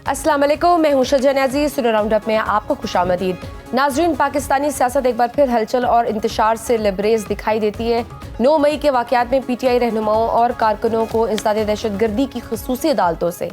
अस्सलाम वालेकुम, मैं हूं शजा न्याज़ी। सुनो राउंड अप में आपको खुशामदीद। नाज़रीन, पाकिस्तानी सियासत एक बार फिर हलचल और इंतशार से लबरेज दिखाई देती है। 9 मई के वाक़यात में PTI रहनुमाओं और कारकुनों को इंसदाद दहशतगर्दी की खसूसी अदालतों से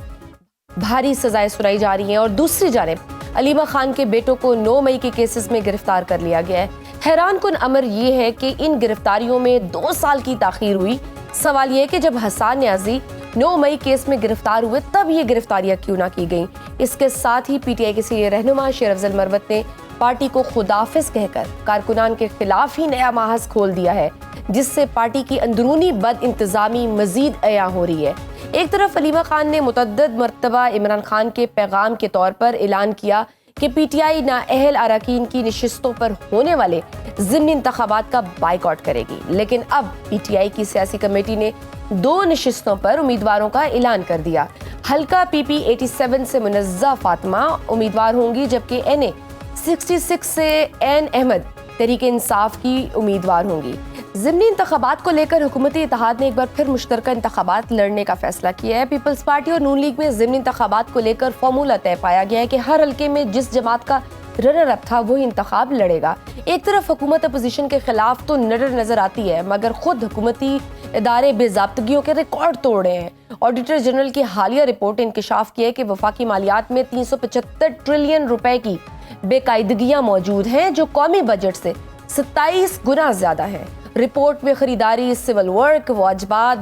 भारी सजाएं सुनाई जा रही हैं और दूसरी जानिब अलीमा खान के बेटों को 9 मई के केसेस में गिरफ्तार कर लिया गया है। हैरान कुन अमर ये है कि इन गिरफ्तारियों में 2 साल की ताखीर हुई। सवाल ये कि जब हसन न्याज़ी 9 मई केस में गिरफ्तार हुए तब ये गिरफ्तारियां क्यों ना की गईं। इसके साथ ही PTI के सीनियर रहनुमा शेर अफजल मरवत ने पार्टी को खुदाफिज कहकर कारकुनान के खिलाफ ही नया माहज खोल दिया है, जिससे पार्टी की अंदरूनी बद इंतजामी मजीद अया हो रही है। एक तरफ अलीमा खान ने मुतअद्दिद मरतबा इमरान खान के पैगाम के तौर पर ऐलान किया कि PTI नाअहल अरकान की नशिस्तों पर होने वाले ज़िमनी इंतखाबात का बाइकआउट करेगी, लेकिन अब PTI की सियासी कमेटी ने 2 नशिस्तों पर उम्मीदवारों का ऐलान कर दिया। हल्का PP 87 से मुनज़्ज़ा फातिमा उम्मीदवार होंगी, जबकि NA 66 से एन अहमद तहरीक इंसाफ की उम्मीदवार होंगी। ज़िमनी इंतखाबात को लेकर हुकूमती इत्तेहाद ने एक बार फिर मुश्तरका इंतखाबात लड़ने का फैसला किया है। पीपल्स पार्टी और नून लीग में ज़िमनी इंतखाबात को लेकर फार्मूला तय पाया गया है कि हर हल्के में जिस जमात का रनर अप था वही इंतखाब लड़ेगा। एक तरफ हुकूमत अपोजिशन के खिलाफ तो नजर आती है, मगर खुद हुकूमती इदारे बेज़ाब्तगियों के रिकॉर्ड तोड़ रहे हैं। ऑडिटर जनरल की हालिया रिपोर्ट ने इंकशाफ किया है कि वफाकी मालियात में 375 ट्रिलियन रुपए की बेकायदगियां मौजूद हैं, जो कौमी बजट से 27 गुना ज्यादा है। रिपोर्ट में खरीदारी, सिविल वर्क, वाजबात,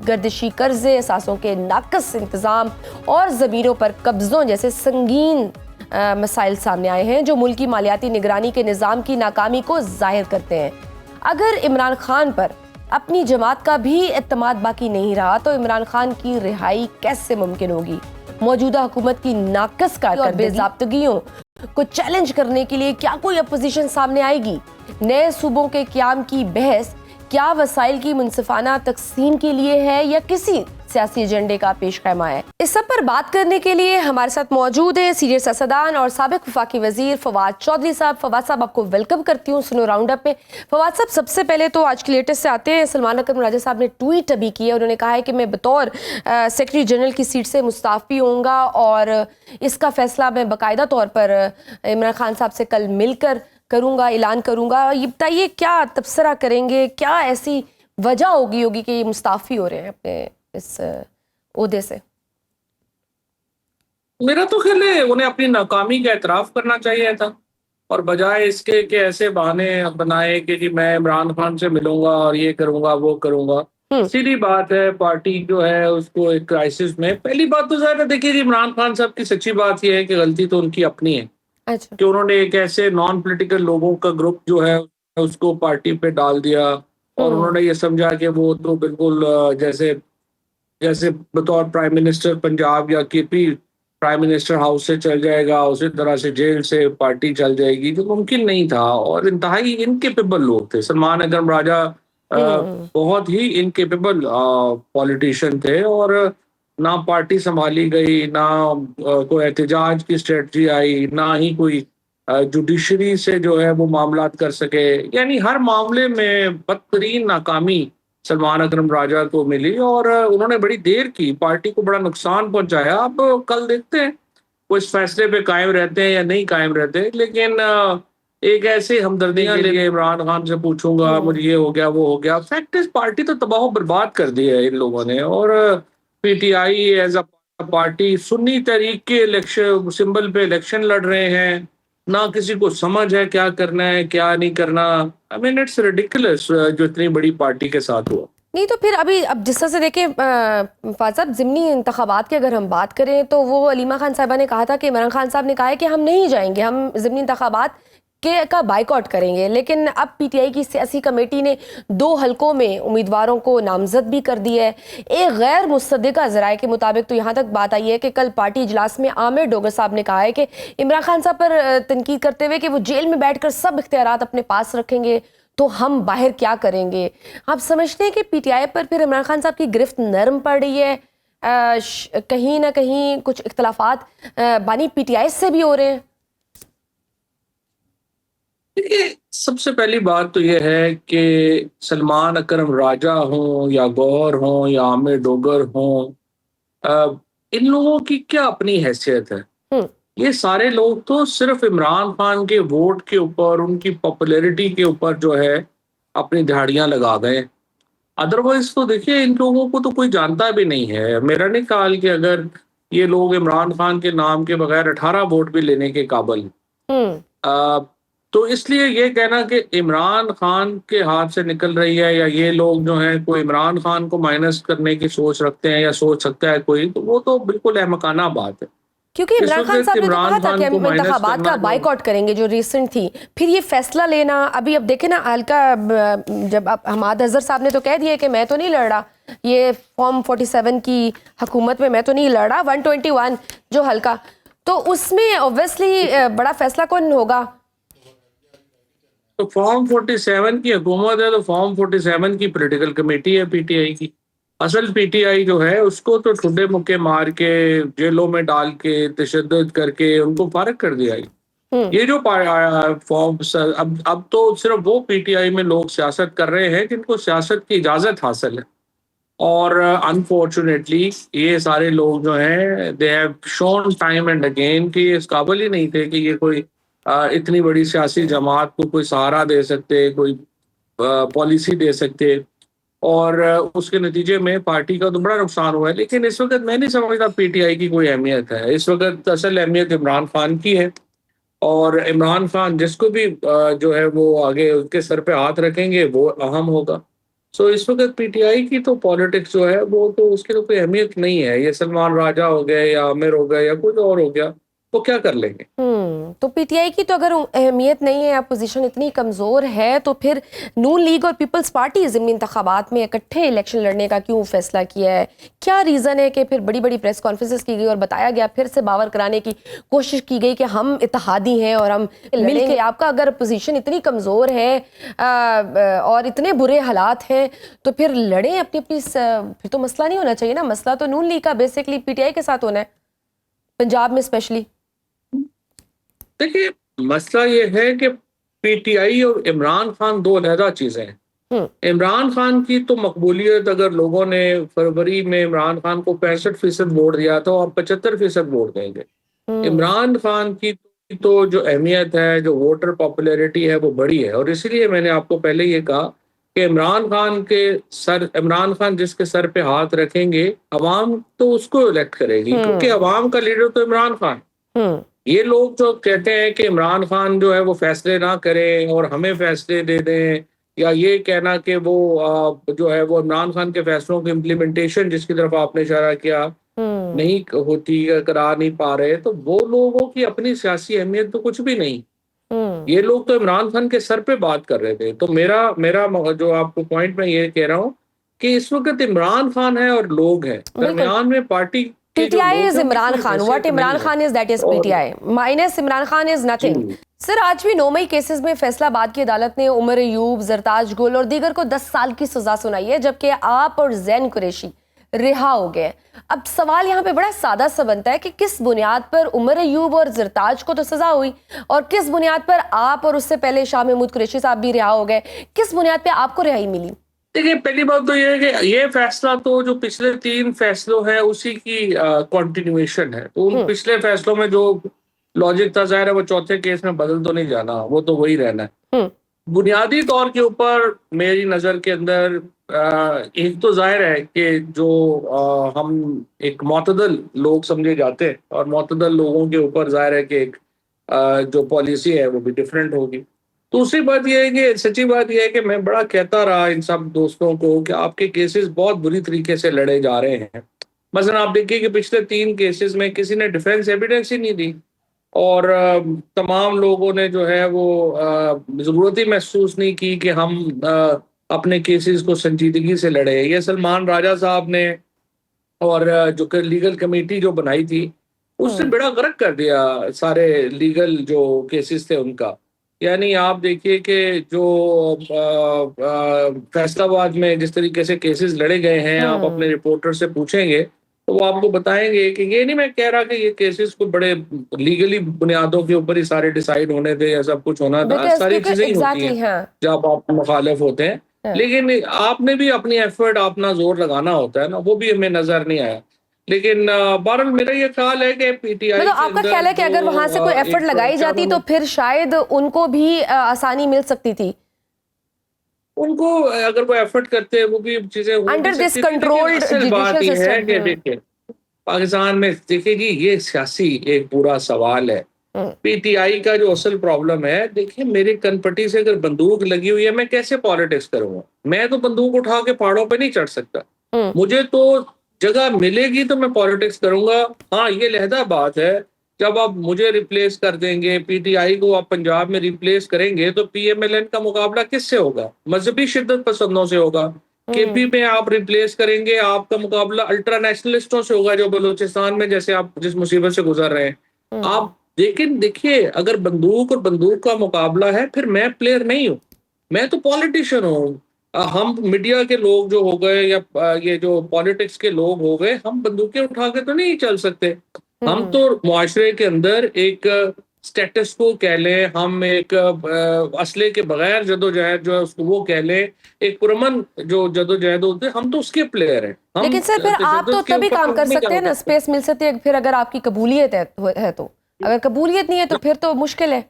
गर्दिशी कर्जे, असासों के नाकस इंतजाम और ज़मीनों पर कब्जों जैसे संगीन मसाइल सामने आए हैं, जो मुल्की मालियाती निगरानी के निज़ाम की नाकामी को जाहिर करते हैं। अगर इमरान खान पर अपनी जमात का भी एतमाद बाकी नहीं रहा तो इमरान खान की रिहाई कैसे मुमकिन होगी। मौजूदा हुकूमत की नाकस कारकर्दगी और बेज़ाब्तगियों को चैलेंज करने के लिए क्या कोई अपोजिशन सामने आएगी? नए सूबों के क़याम की बहस क्या वसाइल की मुनसिफाना तकसीम के लिए है या किसी सियासी एजेंडे का पेश खैमा है? इस सब पर बात करने के लिए हमारे साथ मौजूद है सीनियर सियासतदान और साबिक वफाकी वजीर फवाद चौधरी साहब। फवाद साहब, आपको वेलकम करती हूँ सुनो राउंड अप में। फवाद साहब, सबसे पहले तो आज के लेटेस्ट से आते हैं। सलमान अकरम राजा साहब ने ट्वीट अभी किया, उन्होंने कहा है कि मैं बतौर सेक्रेटरी जनरल की सीट से मुस्ताफ़ी होऊंगा और इसका फैसला मैं बाकायदा तौर पर इमरान खान साहब से कल मिलकर करूंगा, ऐलान करूंगा। ये बताइए, क्या तबसरा करेंगे, क्या ऐसी वजह होगी कि ये मुस्ताफ़ी हो रहे हैं अपने इस ओहदे से? मेरा तो ख्याल है उन्हें अपनी नाकामी का एतराफ़ करना चाहिए था, और बजाय इसके कि ऐसे बहाने बनाए कि जी मैं इमरान खान से मिलूंगा और ये करूंगा वो करूंगा। सीधी बात है, पार्टी जो है उसको एक क्राइसिस में, पहली बात तो ज़ाहिर है, देखिए जी इमरान खान साहब की सच्ची बात यह है कि गलती तो उनकी अपनी है। अच्छा। कि उन्होंने एक ऐसे नॉन पॉलिटिकल लोगों का ग्रुप जो है उसको पार्टी पे डाल दिया, और उन्होंने ये समझा कि वो तो बिल्कुल जैसे जैसे बतौर प्राइम मिनिस्टर पंजाब या KP प्राइम मिनिस्टर हाउस से चल जाएगा, उसी तरह से जेल से पार्टी चल जाएगी, जो मुमकिन नहीं था। और इंतहाई इनकेपेबल लोग थे। सलमान अकरम राजा बहुत ही इनकेपेबल पॉलिटिशियन थे, और ना पार्टी संभाली गई, ना कोई एहतजाज की स्ट्रेटजी आई, ना ही कोई जुडिशरी से जो है वो मामलात कर सके। यानी हर मामले में बदतरीन नाकामी सलमान अकरम राजा को मिली, और उन्होंने बड़ी देर की, पार्टी को बड़ा नुकसान पहुंचाया। अब कल देखते हैं वो इस फैसले पे कायम रहते हैं या नहीं कायम रहते। लेकिन एक ऐसे हमदर्दियां लेके इमरान खान से पूछूंगा मुझे ये हो गया वो हो गया, फैक्ट इस पार्टी तो तबाह बर्बाद कर दी है इन लोगों ने। और PTI as a party Sunni Tehreek के इलेक्शन सिंबल पे इलेक्शन लड़ रहे हैं, ना किसी को समझ है क्या करना है क्या नहीं करना। आई मीन इट्स रिडिकुलस जो इतनी बड़ी पार्टी के साथ हुआ। नहीं तो फिर अभी अब जिस तरह से देखें फवाद साहब, ज़िमनी इंतखाबात की अगर हम बात करें तो वो अलीमा खान साहिबा ने कहा था कि इमरान खान साहब ने कहा है कि हम नहीं जाएंगे, हम ज़िमनी इंतखाबात का बाइकआउट करेंगे। लेकिन अब PTI की सियासी कमेटी ने 2 हलकों में उम्मीदवारों को नामजद भी कर दिया है। एक गैर मुस्तदिका ज़राए के मुताबिक तो यहाँ तक बात आई है कि कल पार्टी इजलास में आमिर डोगर साहब ने कहा है कि इमरान खान साहब पर तनकीद करते हुए कि वो जेल में बैठकर सब इख्तियारात अपने पास रखेंगे, तो हम बाहर क्या करेंगे। आप समझते हैं कि PTI पर फिर इमरान खान साहब की गिरफ्त नरम पड़ रही है? कहीं ना कहीं कुछ इख्तलाफात बानी PTI से भी हो रहे हैं? देखिए, सबसे पहली बात तो यह है कि सलमान अकरम राजा हों या गौहर हों या आमिर डोगर हों, इन लोगों की क्या अपनी हैसियत है? हम्म। ये सारे लोग तो सिर्फ इमरान खान के वोट के ऊपर, उनकी पॉपुलैरिटी के ऊपर जो है अपनी दिहाड़ियां लगा गए। अदरवाइज तो देखिए इन लोगों को तो कोई जानता भी नहीं है। मेरा नहीं ख्याल कि अगर ये लोग इमरान खान के नाम के बगैर 18 वोट भी लेने के काबिल। हम्म। अ, तो इसलिए ये कहना कि इमरान खान के हाथ से निकल रही है, या ये लोग जो हैं कोई इमरान खान को माइनस करने की सोच रखते हैं या सोच सकता है कोई, तो वो तो बिल्कुल अहमकाना बात है। क्योंकि इस इमरान खान वक्त साहब ने तो कहा इमरान था कि खान को हम माइनस इंतखाबात करना का बाइकआउट करेंगे, जो रिसेंट थी। फिर ये फैसला लेना, अभी अब देखे ना हल्का, जब अब हमाद अजहर साहब ने तो कह दिया कि मैं तो नहीं लड़ रहा, ये फॉर्म 47 की हुकूमत में मैं तो नहीं लड़ रहा, 121 जो हल्का, तो उसमें ऑब्वियसली बड़ा फैसला कौन होगा? तो फॉर्म 47 की हुकूमत है, तो फॉर्म 47 की पॉलिटिकल कमेटी है पीटीआई की। असल पीटीआई जो है उसको तो ठुड्डे मुक्के मार के, जेलों में डाल के, तशद्दुद करके उनको फारिग कर दिया। हम्म। ये जो फॉर्म, अब तो सिर्फ वो पीटीआई में लोग सियासत कर रहे हैं जिनको सियासत की इजाजत हासिल है। और अनफॉर्चुनेटली ये सारे लोग जो हैं they have shown time and again कि इस काबिल ही नहीं थे कि ये कोई इतनी बड़ी सियासी जमात को कोई सहारा दे सकते, कोई पॉलिसी दे सकते। और उसके नतीजे में पार्टी का तो बड़ा नुकसान हुआ है। लेकिन इस वक्त मैं नहीं समझता पीटीआई की कोई अहमियत है। इस वक्त असल अहमियत इमरान खान की है, और इमरान खान जिसको भी जो है वो आगे उसके सर पे हाथ रखेंगे वो अहम होगा। सो इस वक्त पीटीआई की तो पॉलिटिक्स जो है वो तो उसकी तो कोई अहमियत नहीं है। ये सलमान राजा हो गए या आमिर हो गए या कुछ और हो गया, वो क्या कर लेंगे? तो पीटीआई की तो अगर अहमियत नहीं है, अपोजिशन इतनी कमज़ोर है, तो फिर नून लीग और पीपल्स पार्टी ज़िमनी इंतखाबात में इकट्ठे इलेक्शन लड़ने का क्यों फैसला किया है? क्या रीज़न है कि फिर बड़ी बड़ी प्रेस कॉन्फ्रेंसेस की गई और बताया गया, फिर से बावर कराने की कोशिश की गई कि हम इत्तेहादी हैं और हम मिल के, आपका अगर अपोजिशन इतनी कमज़ोर है और इतने बुरे हालात हैं, तो फिर लड़ें अपनी अपनी फिर तो मसला नहीं होना चाहिए ना। मसला तो नून लीग का बेसिकली पीटीआई के साथ होना है, पंजाब में स्पेशली। देखिए, मसला ये है कि पीटीआई और इमरान खान दो अलहदा चीजें हैं। इमरान खान की तो मकबूलियत, अगर लोगों ने फरवरी में इमरान खान को 65% वोट दिया तो अब 75% वोट देंगे। इमरान खान की तो जो अहमियत है, जो वोटर पॉपुलैरिटी है, वो बड़ी है। और इसीलिए मैंने आपको पहले ये कहा कि इमरान खान जिसके सर पे हाथ रखेंगे, अवाम तो उसको इलेक्ट करेगी, क्योंकि अवाम का लीडर तो इमरान खान। ये लोग जो कहते हैं कि इमरान खान जो है वो फैसले ना करें और हमें फैसले दे दें, या ये कहना कि वो जो है वो इमरान खान के फैसलों की इम्प्लीमेंटेशन, जिसकी तरफ आपने इशारा किया, नहीं होती, करा नहीं पा रहे, तो वो लोगों की अपनी सियासी अहमियत तो कुछ भी नहीं। ये लोग तो इमरान खान के सर पे बात कर रहे थे। तो मेरा मेरा जो आपको पॉइंट मैं ये कह रहा हूँ कि इस वक्त इमरान खान है और लोग हैं, दरमियान में party PTI is Imran Khan. What Imran Khan is, that is PTI. Minus Imran Khan is nothing. Sir, आज भी 9 मई केसेस में फैसलाबाद की अदालत ने उमर अयूब, जरताज गुल और दीगर को 10 साल की सजा सुनाई है, जबकि आप और जैन कुरैशी रिहा हो गए। अब सवाल यहाँ पे बड़ा सादा सा बनता है कि किस बुनियाद पर उमर अयूब और जरताज को तो सजा हुई, और किस बुनियाद पर आप और उससे पहले शाह महमूद कुरैशी साहब भी रिहा हो गए? किस बुनियाद पे आपको रिहाई मिली? देखिए, पहली बात तो ये है कि ये फैसला तो जो पिछले 3 फैसलों है उसी की कंटिन्यूएशन है। तो उन पिछले फैसलों में जो लॉजिक था, जाहिर है वो चौथे केस में बदल तो नहीं जाना, वो तो वही रहना है। बुनियादी तौर के ऊपर मेरी नजर के अंदर एक तो जाहिर है कि जो हम एक मोतदल लोग समझे जाते हैं, और मोतदल लोगों के ऊपर जाहिर है कि एक जो पॉलिसी है वो भी डिफरेंट होगी। दूसरी बात यह है कि सच्ची बात यह है कि मैं बड़ा कहता रहा इन सब दोस्तों को कि आपके केसेस बहुत बुरी तरीके से लड़े जा रहे हैं। मसलन आप देखिए कि पिछले 3 केसेस में किसी ने डिफेंस एविडेंस ही नहीं दी, और तमाम लोगों ने जो है वो ज़रूरत ही महसूस नहीं की कि हम अपने केसेस को संजीदगी से लड़े। ये सलमान राजा साहब ने और जो लीगल कमेटी जो बनाई थी, उससे बड़ा गर्क कर दिया सारे लीगल जो केसेस थे उनका। यानी आप देखिए कि जो फैसलाबाद में जिस तरीके से केसेस लड़े गए हैं, आप अपने रिपोर्टर से पूछेंगे तो वो आपको बताएंगे कि ये नहीं मैं कह रहा कि ये केसेस को बड़े लीगली बुनियादों के ऊपर ही सारे डिसाइड होने थे या सब कुछ होना था। सारी चीजें ही होती हैं जब आप मुखालिफ होते हैं, लेकिन आपने भी अपनी एफर्ट, अपना जोर लगाना होता है ना, वो भी हमें नजर नहीं आया। लेकिन बहरहाल मेरा ये ख्याल है कि पीटीआई मतलब के आपका अंदर ख्याल है कि अगर जो वहां से कोई एफर्ट एक लगाई जाती तो फिर शायद उनको भी आसानी मिल सकती थी उनको अगर वो एफर्ट करते हैं वो भी चीजें हो भी अंडर दिस सकती थी, लेकिन कंट्रोल्ड असल बात जुडिशियल ये है कि सिस्टम। देखिए पाकिस्तान में देखिए जी ये सियासी एक पूरा सवाल है। हम्म पीटीआई का जो असल प्रॉब्लम है, देखिए मेरी कनपटी से अगर बंदूक लगी हुई है मैं कैसे पॉलिटिक्स करूंगा? मैं तो बंदूक उठा के पहाड़ों पे नहीं चढ़ सकता। हम्म मुझे तो जगह मिलेगी तो मैं पॉलिटिक्स करूंगा। हाँ, ये अलहदा बात है, जब आप मुझे रिप्लेस कर देंगे, पीटीआई को आप पंजाब में रिप्लेस करेंगे तो पीएमएलएन का मुकाबला किससे होगा? मजहबी शिद्दत पसंदों से होगा। केपी हम्म में आप रिप्लेस करेंगे, आपका मुकाबला अल्ट्रा नेशनलिस्टों से होगा जो बलूचिस्तान में जैसे आप जिस मुसीबत से गुजर रहे हैं हम्म आप। लेकिन देखिए अगर बंदूक और बंदूक का मुकाबला है फिर मैं प्लेयर नहीं हूँ, मैं तो पॉलिटिशियन हूँ। हम मीडिया के लोग जो हो गए या ये जो पॉलिटिक्स के लोग हो गए, हम बंदूकें उठा के तो नहीं चल सकते। हम हम्म तो मुआशरे के अंदर एक स्टेटस को कह लें, हम एक असले के बगैर जदोजहद जो है उसको वो कह लें, एक पुरमन जो जदोजहद होते हैं, हम तो उसके प्लेयर हैं। हम लेकिन सर फिर आप तो तशद्दुद के तभी ऊपर काम तो कर नहीं सकते हैं कर ना, सकते। स्पेस मिल सकती है फिर अगर आपकी कबूलियत है तो। अगर कबूलियत नहीं है तो फिर तो मुश्किल है।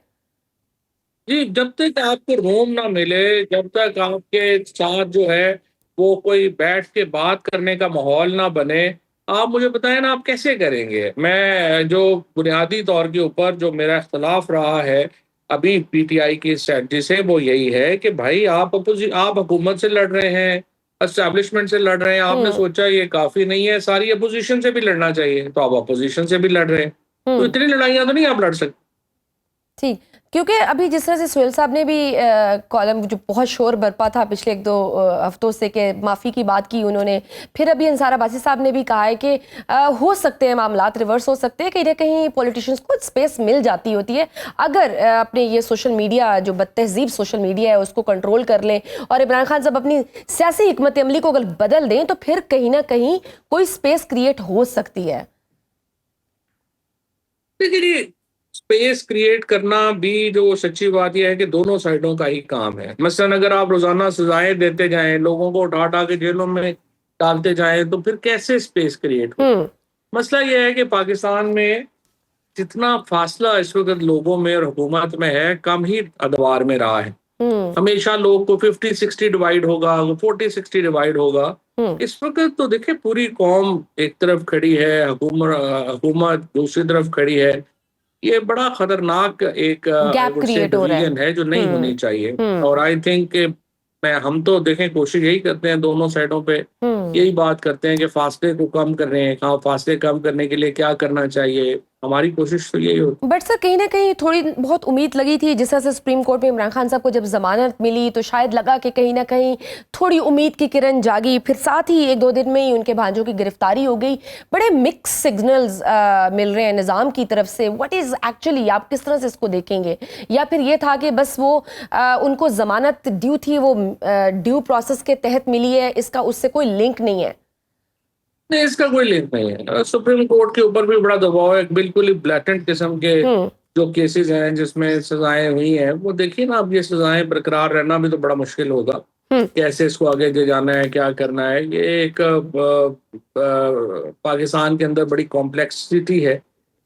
जी, जब तक आपको रूम ना मिले, जब तक आपके साथ जो है वो कोई बैठ के बात करने का माहौल ना बने, आप मुझे बताएं ना आप कैसे करेंगे? मैं जो बुनियादी तौर के ऊपर जो मेरा इख्तलाफ रहा है अभी पीटीआई की स्ट्रेटजी से, वो यही है कि भाई आप हुकूमत से लड़ रहे हैं, एस्टैब्लिशमेंट से लड़ रहे हैं, आपने हम्म सोचा ये काफी नहीं है, सारी अपोजिशन से भी लड़ना चाहिए, तो आप अपोजिशन से भी लड़ रहे हैं। तो हम्म इतनी लड़ाइयां तो नहीं आप लड़ सकते। ठीक। क्योंकि अभी जिस तरह से सुहेल साहब ने भी कॉलम जो बहुत शोर बरपा था पिछले एक दो हफ्तों से कि माफ़ी की बात की उन्होंने, फिर अभी अंसार अब्बासी साहब ने भी कहा है कि हो सकते हैं मामलात रिवर्स हो सकते हैं, कहीं ना कहीं पॉलिटिशियंस को स्पेस मिल जाती होती है अगर अपने ये सोशल मीडिया जो बदतहजीब सोशल मीडिया है उसको कंट्रोल कर लें और इमरान खान साहब अपनी सियासी हिकमत अमली को अगर बदल दें तो फिर कहीं ना कहीं कोई स्पेस क्रिएट हो सकती है। लेकिन ये स्पेस क्रिएट करना भी जो सच्ची बात यह है कि दोनों साइडों का ही काम है। मसलन अगर आप रोजाना सजाएं देते जाएं, लोगों को उठा उठा के जेलों में डालते जाएं, तो फिर कैसे स्पेस क्रिएट हो? हम्म मसला यह है कि पाकिस्तान में जितना फासला इस वक्त लोगों में और हुकूमत में है, कम ही अदवार में रहा है। हम्म हमेशा लोग को 50-60 डिवाइड होगा, 40-60 डिवाइड होगा। हम्म इस वक्त तो देखिए पूरी कौम एक तरफ खड़ी है, हुकूमत दूसरी तरफ खड़ी है। ये बड़ा खतरनाक एक आई गैप वुड से क्रिएट हो रहा है। डिवीजन है जो नहीं हम्म होनी चाहिए। हम्म और आई थिंक मैं हम तो देखें कोशिश यही करते हैं दोनों साइडों पे, हम्म यही बात करते हैं कि फासले को कम कर रहे हैं। हाँ, फासले कम करने के लिए क्या करना चाहिए, हमारी कोशिश तो यही होती बट सर कहीं ना कहीं थोड़ी बहुत उम्मीद लगी थी जिस तरह से सुप्रीम कोर्ट में इमरान खान साहब को जब जमानत मिली तो शायद लगा कि कहीं ना कहीं थोड़ी उम्मीद की किरण जागी, फिर साथ ही एक दो दिन में ही उनके भांजों की गिरफ्तारी हो गई। बड़े मिक्स सिग्नल्स मिल रहे हैं निज़ाम की तरफ से। व्हाट इज़ एक्चुअली, आप किस तरह से इसको देखेंगे? या फिर ये था कि बस वो उनको जमानत ड्यू थी, वो ड्यू प्रोसेस के तहत मिली है, इसका उससे कोई लिंक नहीं है? नहीं, इसका कोई लिंक नहीं है। सुप्रीम कोर्ट के ऊपर भी बड़ा दबाव है, बिल्कुल ही ब्लैटेंट किस्म के हम्म जो केसेस हैं जिसमें सजाएं हुई हैं, वो देखिए ना, अब ये सजाएं बरकरार रहना भी तो बड़ा मुश्किल होगा। हम्म कैसे इसको आगे ले जाना है, क्या करना है, ये एक पाकिस्तान के अंदर बड़ी कॉम्प्लेक्सिटी है।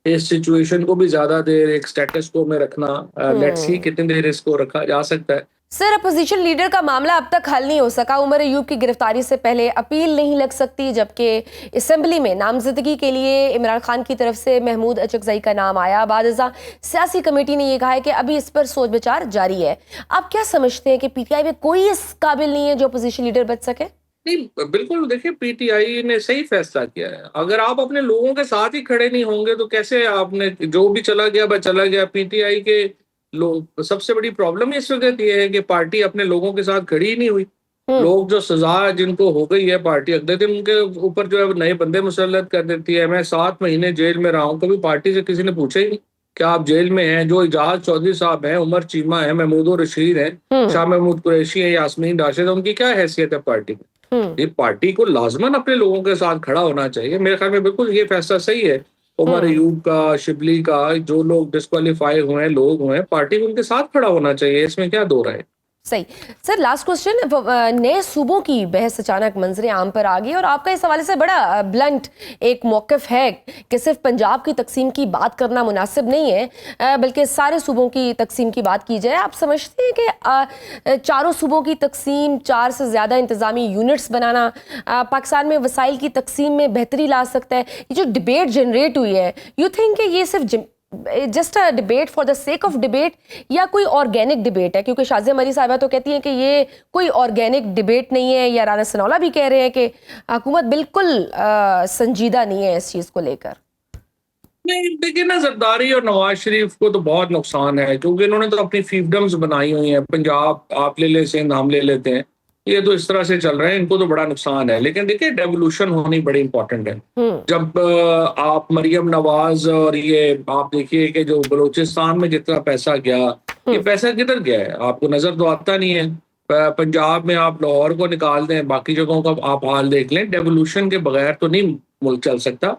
इस सिचुएशन को भी ज्यादा देर एक स्टेटस को में रखना, लेट्स सी हम्म कितनी देर इसको रखा जा सकता है। सर अपोजिशन लीडर का मामला अब तक हल नहीं हो सका। उमर अयूब की गिरफ्तारी से पहले अपील नहीं लग सकती, जबकि असेंबली में नामजदगी के लिए इमरान खान की तरफ से महमूद अचकजई का नाम आया। बादशाह सियासी कमेटी ने यह कहा है कि अभी इस पर सोच विचार जारी है। आप क्या समझते हैं कि पीटीआई में कोई इस काबिल नहीं है जो अपोजिशन लीडर बच सके? नहीं, बिल्कुल देखिए पीटीआई ने सही फैसला किया है। अगर आप अपने लोगों के साथ ही खड़े नहीं होंगे तो कैसे आपने, जो भी चला गया वह चला गया। पीटीआई के लोग, सबसे बड़ी प्रॉब्लम इस वक्त ये है कि पार्टी अपने लोगों के साथ खड़ी ही नहीं हुई। हम्म लोग जो सजा जिनको हो गई है, पार्टी अगले दिन उनके ऊपर जो है नए बंदे मुसल्लत कर देती है। मैं 7 महीने जेल में रहा हूँ, कभी पार्टी से किसी ने पूछा ही नहीं क्या आप जेल में हैं। जो इजाज चौधरी साहब हैं, उमर चीमा है, महमूद रशीद हैं, हम्म शाह महमूद कुरैशी है, यास्मीन राशिद है, उनकी क्या हैसियत है पार्टी में? हम्म ये पार्टी को लाजमन अपने लोगों के साथ खड़ा होना चाहिए। मेरे ख्याल में बिल्कुल ये फैसला सही है। उमर हम्म अयूब का, शिबली का, जो लोग डिस्क्वालीफाई हुए हैं, लोग हुए हैं, पार्टी को उनके साथ खड़ा होना चाहिए। इसमें क्या दो राय है? सही। सर लास्ट क्वेश्चन, नए सूबों की बहस अचानक मंजरे आम पर आ गई और आपका इस हवाले से बड़ा ब्लंट एक मौक़िफ़ है कि सिर्फ पंजाब की तकसीम की बात करना मुनासिब नहीं है, बल्कि सारे सूबों की तकसीम की बात की जाए। आप समझते हैं कि चारों सूबों की तकसीम, 4 से ज़्यादा इंतज़ामी यूनिट्स बनाना पाकिस्तान में वसाइल की तकसीम में बेहतरी ला सकता है? ये जो डिबेट जनरेट हुई है, यू थिंक कि ये सिर्फ just a debate for the sake of debate या कोई ऑर्गेनिक डिबेट है? क्योंकि शाज़िया मरी साहिबा तो कहती हैं कि ये कोई ऑर्गेनिक डिबेट नहीं है, या राना सनाउल्लाह भी कह रहे हैं कि हुकूमत बिल्कुल संजीदा नहीं है इस चीज़ को लेकर। नहीं, देखिए ना, जरदारी और नवाज शरीफ को तो बहुत नुकसान है, क्योंकि इन्होंने तो अपनी फीफडम्स बनाई हुई हैं। पंजाब आप ले ले, सिंध हम ले लेते हैं, ये तो इस तरह से चल रहे हैं, इनको तो बड़ा नुकसान है। लेकिन देखिए, डेवोल्यूशन होनी बड़ी इंपॉर्टेंट है। जब आप मरियम नवाज और ये आप देखिए कि जो बलूचिस्तान में जितना पैसा गया, ये पैसा किधर गया है आपको नजर तो आता नहीं है। पंजाब में आप लाहौर को निकाल दें, बाकी जगहों का आप हाल देख लें, डेवोल्यूशन के बगैर तो नहीं मुल्क चल सकता।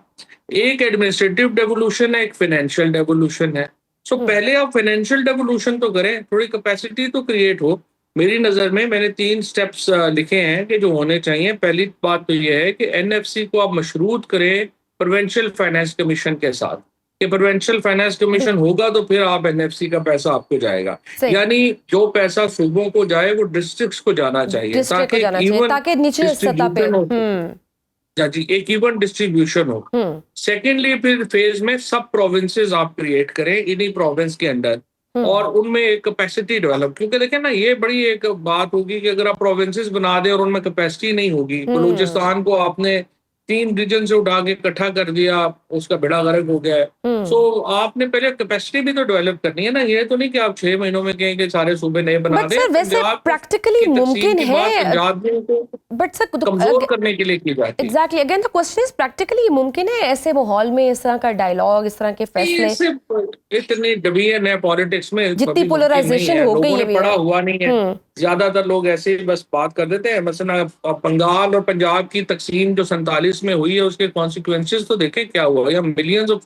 एक एडमिनिस्ट्रेटिव डेवोल्यूशन है, एक फाइनेंशियल डेवोल्यूशन है। सो पहले आप फाइनेंशियल डेवोल्यूशन तो करें, थोड़ी कैपेसिटी तो क्रिएट हो। मेरी नज़र में मैंने 3 स्टेप्स लिखे हैं कि जो होने चाहिए। पहली बात तो ये है कि एनएफसी को आप मशरूत करें प्रोविंशियल फाइनेंस कमीशन के साथ, कि प्रोविंशियल फाइनेंस कमीशन होगा तो फिर आप एनएफसी का पैसा आपको जाएगा। यानी जो पैसा सूबों को जाए वो डिस्ट्रिक्ट्स को जाना चाहिए, ताकि निचले सतह पे जी एक इवन डिस्ट्रीब्यूशन हो। सेकेंडली, फिर फेज में सब प्रोविंसेस आप क्रिएट करें इन्हीं प्रोविंस के अंदर, और उनमें एक कैपेसिटी डेवलप, क्योंकि देखें ना, ये बड़ी एक बात होगी कि अगर आप प्रोविंसेस बना दें और उनमें कैपेसिटी नहीं होगी। बलूचिस्तान को आपने 3 रीजन से उठा के इकट्ठा कर दिया, उसका बेड़ा गर्क हो गया है। सो आपने पहले कैपेसिटी भी तो डेवलप करनी है ना। ये तो नहीं कि आप 6 महीनों में कहें कि सारे सूबे नए बना दें। वैसे प्रैक्टिकली मुमकिन है, बट सर कमजोर करने के लिए की जाती है। Exactly, again the question is practically मुमकिन है ऐसे माहौल में इस तरह का डायलॉग, इस तरह के फैसले? इतनी डिवीजन है पॉलिटिक्स में, जितनी पोलराइजेशन हो गई है, पड़ा हुआ नहीं है। ज्यादातर लोग ऐसे ही बस बात कर देते हैं। मसलन बंगाल और पंजाब की तकसीम जो 47 में हुई है, उसके कॉन्सिक्वेंसेस तो देखें क्या हुआ। या millions of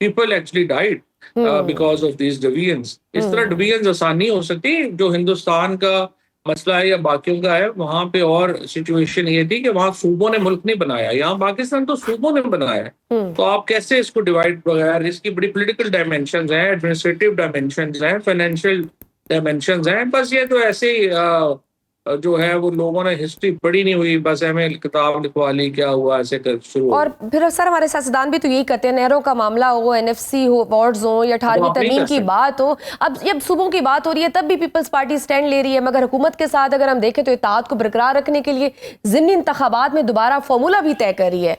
people actually died because of these divisions. इस तरह डिवीजन्स आसानी हो सकती। जो हिंदुस्तान का मसला है या बाकियों का है, वहां पे और सिचुएशन ये थी कि वहां सूबों ने मुल्क नहीं बनाया, यहाँ पाकिस्तान तो सूबों ने बनाया है। तो आप कैसे इसको डिवाइड वगैरह, इसकी बड़ी पॉलिटिकल डायमेंशंस हैं, एडमिनिस्ट्रेटिव डायमेंशंस हैं, फाइनेंशियल डायमेंशंस हैं। बस ये तो ऐसे ही जो है वो लोगों ने हिस्ट्री पढ़ी नहीं हुई, बस हमें किताब लिखवा ली, क्या हुआ ऐसे कर शुरू। और फिर सर हमारे सियासतदान भी तो यही कहते हैं, नहरों का मामला हो, एनएफसी हो, वार्ड्स हो, या 18वीं तरमीम की बात हो, अब जब सूबों की बात हो रही है तब भी पीपल्स पार्टी स्टैंड ले रही है। मगर हुकूमत के साथ अगर हम देखें तो इत्तेहाद को बरकरार रखने के लिए ज़िमनी इंतखाबात में दोबारा फॉर्मूला भी तय कर रही है।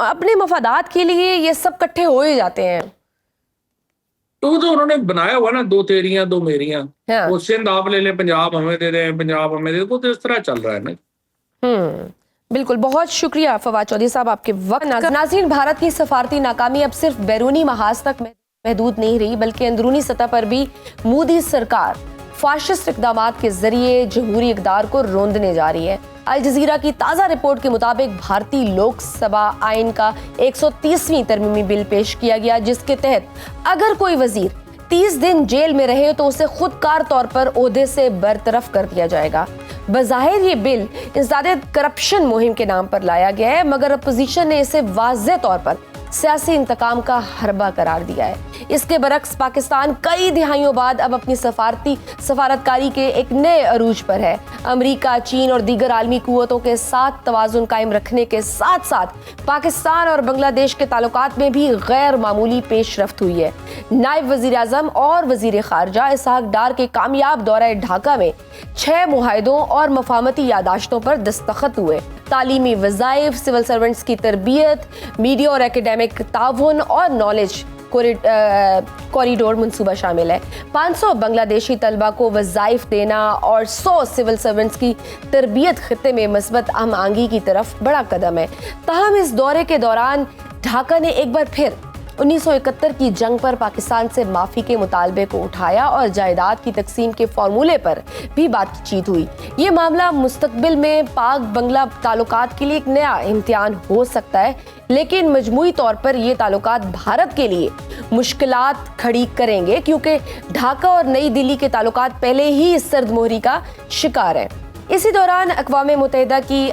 अपने मफादात के लिए ये सब इकट्ठे हो ही जाते हैं। तो उन्होंने बनाया हुआ ना, 2 तेरियां 2 मेरियां। हाँ। वो सिंध आप ले ले, पंजाब हमें दे रहे हैं, पंजाब हमें दे रहे, तो इस तरह चल रहा है ना। बिल्कुल, बहुत शुक्रिया फवाद चौधरी साहब आपके वक्त। नाज़रीन, भारत की सफारती नाकामी अब सिर्फ बैरूनी महाज तक महदूद नहीं रही, बल्कि अंदरूनी सतह पर भी मोदी सरकार फाशिस्ट इक़दामात के जरिए जमहूरी इक़दार को रोंदने जा रही है। अल जज़ीरा की ताज़ा रिपोर्ट के मुताबिक भारतीय लोकसभा आइन का 130वीं तरमीमी बिल पेश किया गया, जिसके तहत अगर कोई वजीर 30 दिन जेल में रहे तो उसे खुदकार तौर पर ओहदे से बरतरफ कर दिया जाएगा। बज़ाहिर ये बिल इंसदाद करप्शन मुहिम के नाम पर लाया गया है, मगर अपोजिशन ने इसे वाज़ेह तौर पर सियासी इंतकाम का हरबा करार दिया है। इसके बरक्स पाकिस्तान कई दिहाइयों बाद अब अपनी सफारतकारी के एक नए अरूज पर है। अमेरिका, चीन और दीगर आलमी कुव्वतों के साथ तवाज़ुन कायम रखने के साथ साथ पाकिस्तान और बांग्लादेश के ताल्लुकात में भी गैर मामूली पेशरफ्त हुई है। नायब वज़ीर आज़म और वज़ीर ख़ारजा इसहाक डार के कामयाब दौरे ढाका में 6 मुआहिदों और मफाहमती यादाश्तों पर दस्तखत हुए। तालीमी वज़ाइफ, सिविल सर्वेंट्स की तरबियत, मीडिया और एकेडमिक ताउन और नॉलेज कॉरिडोर मंसूबा शामिल है। 500 बांग्लादेशी तलबा को वज़ाइफ देना और 100 सिविल सर्वेंट्स की तरबियत खित्ते में मस्बत हम आंगी की तरफ बड़ा कदम है। ताहम इस दौरे के दौरान ढाका ने एक बार फिर 1971 की जंग पर पाकिस्तान से माफी के मुतालबे को उठाया और जायदाद की तकसीम के फॉर्मूले पर भी बातचीत हुई। ये मामला मुस्तकबिल में पाक बंगला ताल्लुकात के लिए एक नया इम्तिहान हो सकता है, लेकिन मजमूई तौर पर ये ताल्लुकात भारत के लिए मुश्किलात खड़ी करेंगे, क्योंकि ढाका और नई दिल्ली के ताल्लुकात पहले ही इस सर्द मोहरी का शिकार है। इसी दौरान अक़वाम मुत्तहिदा की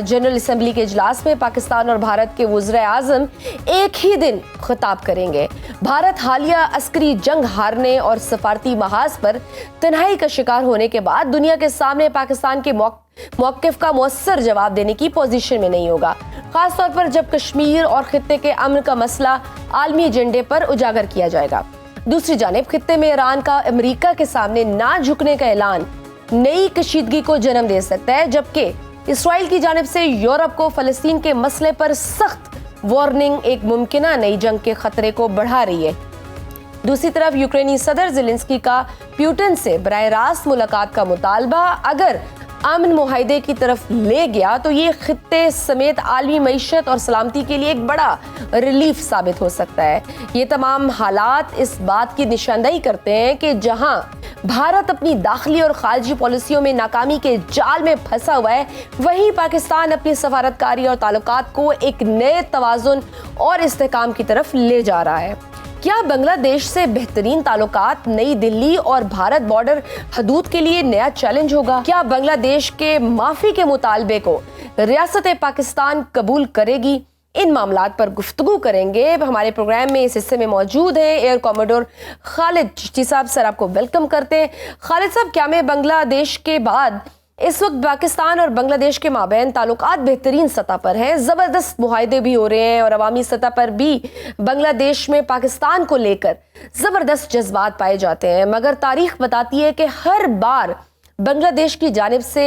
जनरल असम्बली के इजलास में पाकिस्तान और भारत के वज़ीर आज़म एक ही दिन खिताब करेंगे। भारत हालिया अस्करी जंग हारने और सफारती महाज पर तन्हाई का शिकार होने के बाद दुनिया के सामने पाकिस्तान के मौक़िफ़ का मुअस्सर जवाब देने की पोजीशन में नहीं होगा, खासतौर पर जब कश्मीर और खित्ते के अमन का मसला आलमी एजेंडे पर उजागर किया जाएगा। दूसरी जानिब खित्ते में ईरान का अमेरिका के सामने ना झुकने का ऐलान नई कशीदगी को जन्म दे सकता है, जबकि इसराइल की जानिब से यूरोप को फलस्तीन के मसले पर सख्त वार्निंग एक मुमकिना नई जंग के खतरे को बढ़ा रही है। दूसरी तरफ यूक्रेनी सदर ज़ेलेंस्की का पुतिन से बराह रास्त मुलाकात का मुतालबा अगर अमन मुआहदे की तरफ ले गया तो ये खित्ते समेत आलमी मईशत और सलामती के लिए एक बड़ा रिलीफ साबित हो सकता है। ये तमाम हालात इस बात की निशानदेही करते हैं कि जहां भारत अपनी दाखिली और खारजी पॉलिसियों में नाकामी के जाल में फंसा हुआ है, वहीं पाकिस्तान अपनी सफारतकारी और ताल्लुकात को एक नए तवाज़ुन और इस्तेहकाम की तरफ ले जा रहा है। क्या बांग्लादेश से बेहतरीन ताल्लुकात नई दिल्ली और भारत बॉर्डर हदूद के लिए नया चैलेंज होगा? क्या बांग्लादेश के माफी के मुतालबे को रियासत पाकिस्तान कबूल करेगी? इन मामलात पर गुफ्तगू करेंगे। हमारे प्रोग्राम में इस हिस्से में मौजूद हैं एयर कॉमोडोर खालिद चिश्ती साहब। सर, आपको वेलकम करते हैं। खालिद साहब, क्या में बांग्लादेश के बाद इस वक्त पाकिस्तान और बांग्लादेश के माबैन ताल्लुकात बेहतरीन सतह पर हैं, ज़बरदस्त मुआहदे भी हो रहे हैं और अवामी सतह पर भी बांग्लादेश में पाकिस्तान को लेकर ज़बरदस्त जज्बात पाए जाते हैं, मगर तारीख बताती है कि हर बार बांग्लादेश की जानिब से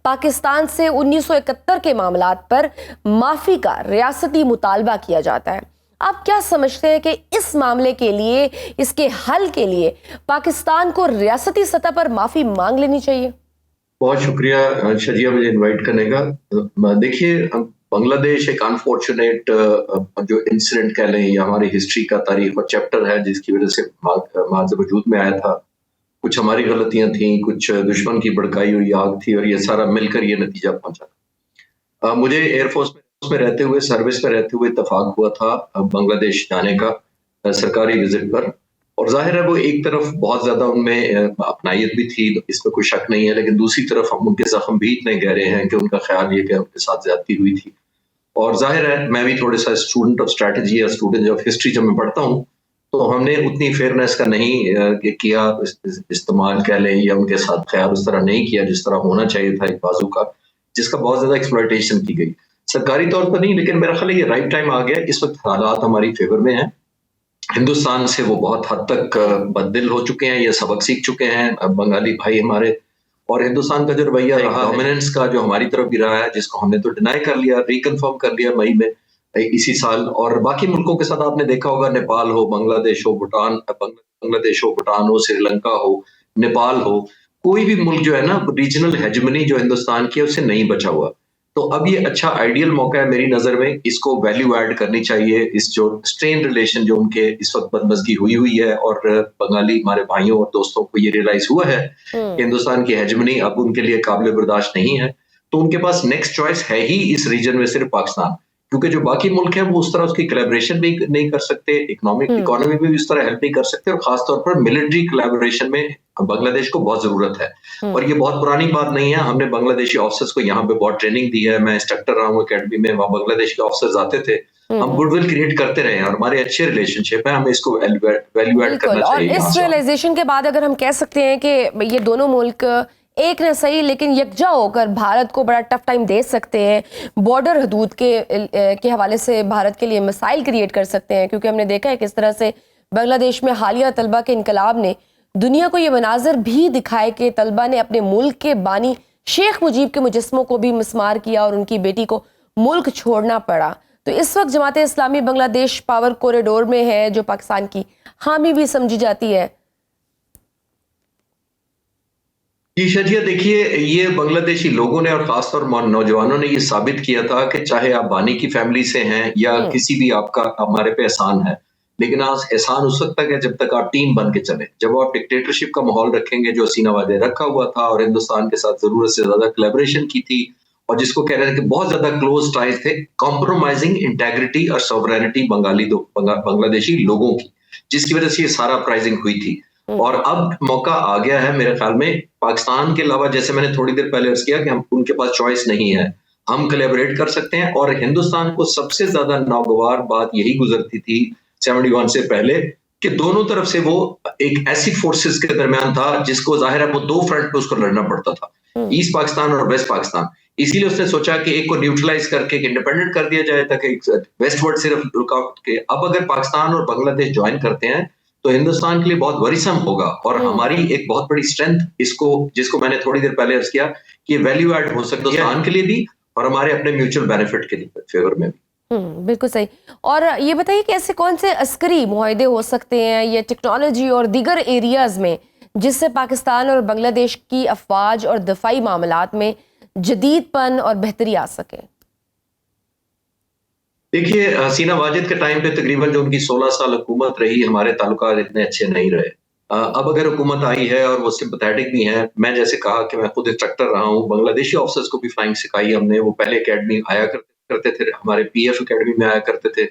पाकिस्तान से 1971 के मामलात पर माफ़ी का रियासती मुतालबा किया जाता है। आप क्या समझते हैं कि इस मामले के लिए, इसके हल के लिए पाकिस्तान को रियासती सतह पर माफ़ी मांग लेनी चाहिए? बहुत शुक्रिया शजिया मुझे इनवाइट करने का। देखिए, बांग्लादेश एक अनफॉर्चुनेट जो इंसिडेंट कह लें या हमारी हिस्ट्री का तारीख और चैप्टर है जिसकी वजह से माज वजूद में आया था। कुछ हमारी गलतियां थी, कुछ दुश्मन की भड़काई हुई आग थी और ये सारा मिलकर ये नतीजा पहुंचा। मुझे एयरफोर्स में रहते हुए, सर्विस में रहते हुए इत्तेफाक हुआ था बांग्लादेश जाने का सरकारी विजिट पर, और जाहिर है वो एक तरफ बहुत ज्यादा उनमें अपनायत भी थी, इसमें कोई शक नहीं है, लेकिन दूसरी तरफ हम उनके जख्म भी इतने गहरे हैं कि उनका ख्याल ये कि उनके साथ ज्यादती हुई थी। और जाहिर है मैं भी थोड़ा सा स्टूडेंट ऑफ स्ट्रैटेजी या स्टूडेंट ऑफ हिस्ट्री जब मैं पढ़ता हूँ तो हमने उतनी फेयरनेस का नहीं किया, इस्तेमाल कह लें, या उनके साथ ख्याल उस तरह नहीं किया जिस तरह होना चाहिए था एक बाजू का, जिसका बहुत ज्यादा एक्सप्लॉयटेशन की गई सरकारी तौर पर नहीं। लेकिन मेरा ख्याल है ये राइट टाइम आ गया, इस वक्त हालात हमारी फेवर में हैं। हिंदुस्तान से वो बहुत हद तक बददिल हो चुके हैं, ये सबक सीख चुके हैं बंगाली भाई हमारे, और हिंदुस्तान का जो रवैया रहा डोमिनेंस का जो हमारी तरफ भी रहा है, जिसको हमने तो डिनाई कर लिया, रिकन्फर्म कर लिया मई में इसी साल। और बाकी मुल्कों के साथ आपने देखा होगा, नेपाल हो, बांग्लादेश हो, भूटान हो, श्रीलंका हो, नेपाल हो, कोई भी मुल्क जो है ना रीजनल हेजमनी जो हिंदुस्तान की है उससे नहीं बचा हुआ। तो अब ये अच्छा आइडियल मौका है मेरी नजर में, इसको वैल्यू ऐड करनी चाहिए। इस जो स्ट्रेन रिलेशन जो उनके इस वक्त बदमजगी हुई है, और बंगाली हमारे भाइयों और दोस्तों को ये रियलाइज हुआ है कि हिंदुस्तान की हेजमनी अब उनके लिए काबिल बर्दाश्त नहीं है, तो उनके पास नेक्स्ट चॉइस है ही इस रीजन में सिर्फ पाकिस्तान, क्योंकि जो बाकी मुल्क है वो उस तरह उसकी कोलैबोरेशन भी नहीं कर सकते, इकोनॉमी में भी उस तरह हेल्प नहीं कर सकते, और खासतौर पर मिलिट्री कोलैबोरेशन में बांग्लादेश को बहुत जरूरत है। और ये बहुत पुरानी बात नहीं है, हमने बांग्लादेशी ऑफिसर्स को यहाँ पे बहुत ट्रेनिंग दी है। मैं इंस्ट्रक्टर रहा हूँ एकेडमी में, वहाँ बांग्लादेश के ऑफिसर्स आते थे, हम गुडविल क्रिएट करते रहे हैं और हमारे अच्छे रिलेशनशिप है, हमें इसको वैल्यू ऐड करना चाहिए। और इस रियलाइजेशन के बाद अगर हम कह सकते हैं कि ये दोनों मुल्क एक न सही लेकिन यकजा होकर भारत को बड़ा टफ टाइम दे सकते हैं, बॉर्डर हदूद के हवाले से भारत के लिए मसाइल क्रिएट कर सकते हैं, क्योंकि हमने देखा है किस तरह से बांग्लादेश में हालिया तलबा के इनकलाब ने दुनिया को ये मनाजर भी दिखाए कि तलबा ने अपने मुल्क के बानी शेख मुजीब के मुजस्मों को भी मिसमार किया और उनकी बेटी को मुल्क छोड़ना पड़ा। तो इस वक्त जमात इस्लामी बांग्लादेश पावर कॉरिडोर में है, जो पाकिस्तान की हामी भी समझी जाती है। जी शजिया, देखिए, ये बांग्लादेशी लोगों ने और खासतौर नौजवानों ने ये साबित किया था कि चाहे आप बानी की फैमिली से हैं या किसी भी आपका हमारे पे एहसान है, लेकिन आज एहसान उस वक्त तक है जब तक आप टीम बन के चले। जब आप डिक्टेटरशिप का माहौल रखेंगे, जो हसीना वादे रखा हुआ था और हिंदुस्तान के साथ जरूरत से ज्यादा कोलैबोरेशन की थी, और जिसको कह रहे थे कि बहुत ज्यादा क्लोज टाइज थे, कॉम्प्रोमाइजिंग इंटेग्रिटी और सॉवरेनिटी बांग्लादेशी लोगों की, जिसकी वजह से ये सारा अपराइजिंग हुई थी। और अब मौका आ गया है मेरे ख्याल में, पाकिस्तान के अलावा, जैसे मैंने थोड़ी देर पहले अर्ज किया कि हम उनके पास चॉइस नहीं है, हम कोलैबोरेट कर सकते हैं। और हिंदुस्तान को सबसे ज्यादा नागवार बात यही गुजरती थी 71 से पहले कि दोनों तरफ से वो एक ऐसी फोर्सेस के दरमियान था जिसको जाहिर है वो दो फ्रंट पे उसको लड़ना पड़ता था, ईस्ट पाकिस्तान और वेस्ट पाकिस्तान। इसीलिए उसने सोचा कि एक को न्यूट्रलाइज करके इंडिपेंडेंट कर दिया जाए ताकि वेस्टवर्ड सिर्फ रुकावट के। अब अगर पाकिस्तान और बांग्लादेश ज्वाइन करते हैं तो हिंदुस्तान के लिए बहुत वरीसम होगा, और हमारी एक बहुत बड़ी स्ट्रेंथ इसको, जिसको मैंने थोड़ी देर पहले अर्ज किया कि वैल्यू ऐड हो सकता है हिंदुस्तान के लिए भी और हमारे अपने म्यूचुअल बेनिफिट के लिए फेवर में भी। बिल्कुल सही। और ये बताइए कि ऐसे कौन से अस्करी मुआहदे हो सकते हैं या टेक्नोलॉजी और दीगर एरियाज में जिससे पाकिस्तान और बांग्लादेश की अफवाज और दफाई मामलात में जदीदपन और बेहतरी आ सके? देखिए, हसीना वाजिद के टाइम पे तकरीबन जो उनकी 16 साल हुकूमत रही, हमारे ताल्लुकात इतने अच्छे नहीं रहे। अब अगर हुकूमत आई है और वो सिंपैथेटिक भी हैं, मैं जैसे कहा कि मैं खुद इंस्ट्रक्टर रहा हूँ, बांग्लादेशी ऑफिसर्स को भी फ्लाइंग सिखाई हमने। वो पहले एकेडमी आया करते थे, हमारे पीएफ एकेडमी में आया करते थे।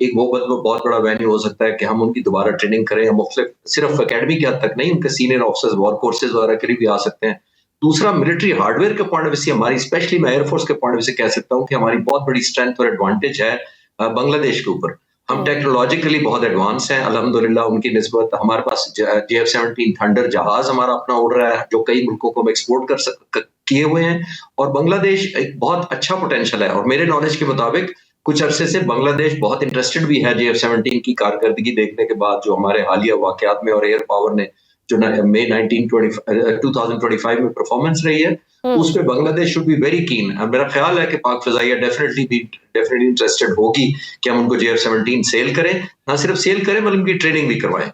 एक वो बहुत बड़ा वेन्यू हो सकता है कि हम उनकी दोबारा ट्रेनिंग करें। हम सिर्फ एकेडमी के हद तक नहीं, उनके सीनियर ऑफिसर्स वॉर कोर्सेज वगैरह के लिए भी आ सकते हैं। दूसरा, मिलिट्री हार्डवेयर के पॉइंट ऑफ व्यू से हमारी, स्पेशली मैं एयरफोर्स के पॉइंट ऑफ व्यू से कह सकता हूँ कि हमारी बहुत बड़ी स्ट्रेंथ और एडवांटेज है बांग्लादेश के ऊपर। हम टेक्नोलॉजिकली बहुत एडवांस हैं अल्हम्दुलिल्लाह उनकी निस्बत। हमारे पास JF-17 थंडर जहाज हमारा अपना उड़ रहा है, जो कई मुल्कों को हम एक्सपोर्ट किए हुए हैं। और बांग्लादेश एक बहुत अच्छा पोटेंशियल है, और मेरे नॉलेज के मुताबिक कुछ अरसे से बांग्लादेश बहुत इंटरेस्टेड भी है JF-17 की कारकर्दगी देखने के बाद, जो हमारे हालिया वाकयात में और एयर पावर ने जो मई 2025 में परफॉर्मेंस रही है, उस पे Bangladesh should be very keen. मेरा ख्याल है कि पाक फिजाइया डेफिनेटली इंटरेस्टेड होगी कि हम उनको JF-17 सेल करें, ना सिर्फ सेल करें बल्कि उनकी ट्रेनिंग भी करवाएं।